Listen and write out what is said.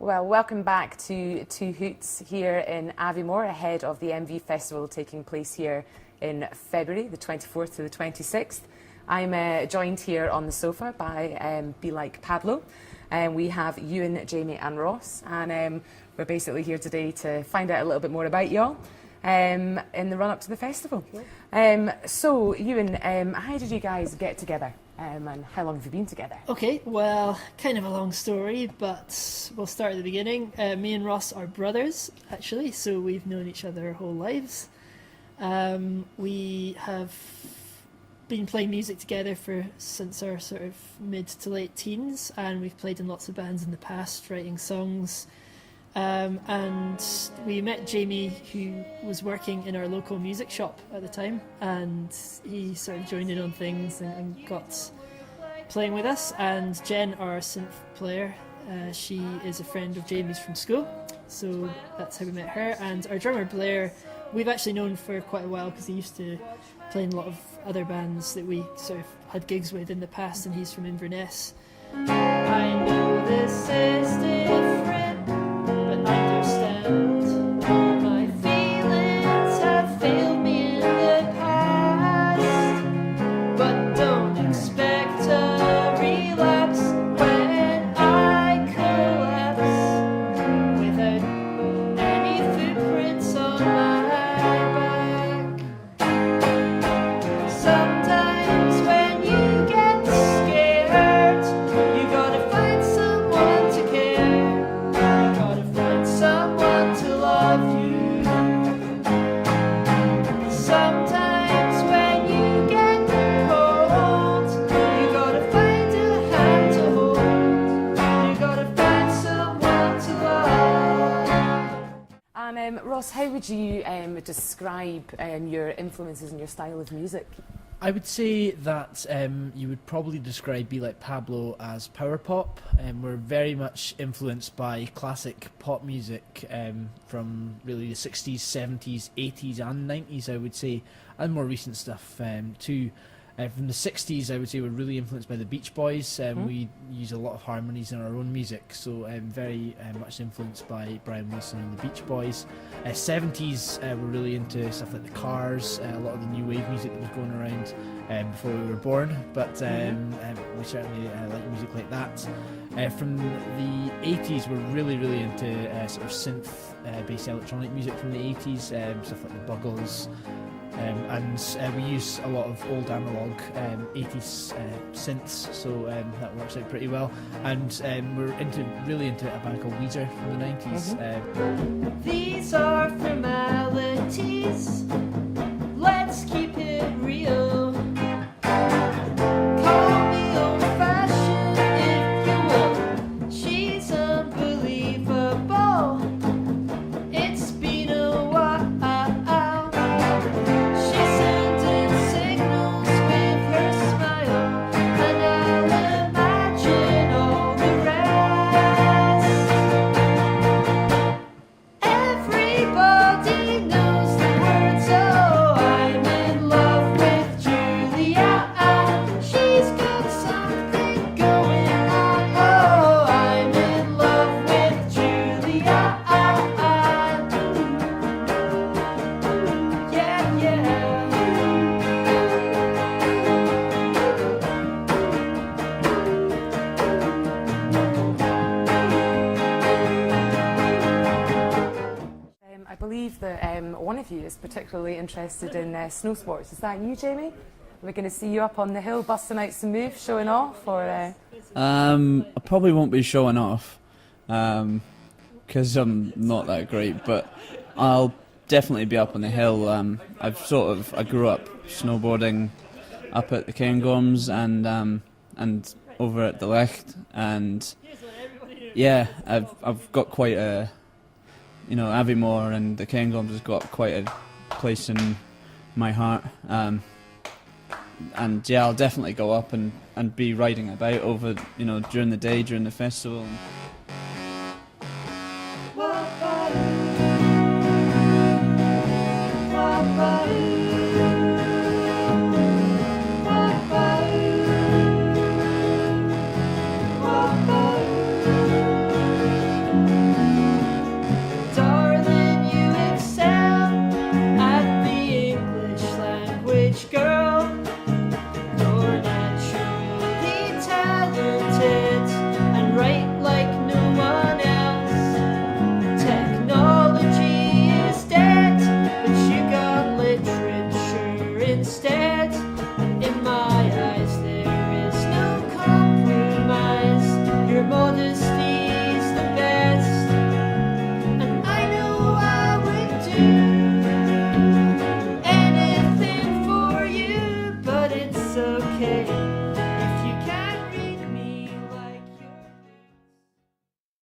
Well, welcome back to Two Hoots here in Aviemore ahead of the MV Festival taking place here in February, the 24th to the 26th. I'm joined here on the sofa by Be Like Pablo. We have Ewan, Jamie and Ross, and we're basically here today to find out a little bit more about y'all in the run-up to the festival. So, Ewan, how did you guys get together? And how long have you been together? Okay, well, kind of a long story, but we'll start at the beginning. Me and Ross are brothers, actually, so we've known each other our whole lives. We have been playing music together since our sort of mid to late teens, and we've played in lots of bands in the past, writing songs. And we met Jamie, who was working in our local music shop at the time, and he sort of joined in on things and got playing with us. And Jen, our synth player, she is a friend of Jamie's from school, so that's how we met her. And our drummer Blair, we've actually known for quite a while because he used to play in a lot of other bands that we sort of had gigs with in the past, and he's from Inverness. I know this is different, but understand my feelings have failed me in the past, but don't expect a relapse when I collapse without any footprints on my back. Sometimes when you get scared, you gotta find someone to care. You gotta find someone to love you. Sometimes when you get cold, you gotta find a hand to hold. You gotta find someone to love. And Ross, how would you describe your influences and your style of music? I would say that you would probably describe Be Like Pablo as power pop. We're very much influenced by classic pop music from really the 60s, 70s, 80s and 90s, I would say, and more recent stuff too. From the 60s, I would say we're really influenced by the Beach Boys. We use a lot of harmonies in our own music, so very much influenced by Brian Wilson and the Beach Boys. 70s, we're really into stuff like the Cars, a lot of the new wave music that was going around before we were born, but we certainly like music like that. From the 80s, we're really into sort of synth-based electronic music from the 80s, stuff like the Buggles. And we use a lot of old analog 80s synths, so that works out pretty well. And we're really into a band called Weezer from the 90s. These are formalities. Let's keep it real. Call me old-fashioned if you will. She's unbelievable. It's been a while. She's sending signals with her smile, and I'll imagine all the rest. Everybody knows the words, oh, I'm in love with Julia. She's got something going on, oh, I'm in love with Julia. Yeah. I believe that one of you is particularly interested in snow sports. Is that you, Jamie? We're going to see you up on the hill busting out some moves, showing off, or? I probably won't be showing off because I'm not that great, but I'll definitely be up on the hill. I grew up snowboarding up at the Cairngorms and over at the Licht, and yeah, I've got quite a, Aviemore and the Cairngorms has got quite a place in my heart. And yeah, I'll definitely go up and be riding about over, during the day, during the festival.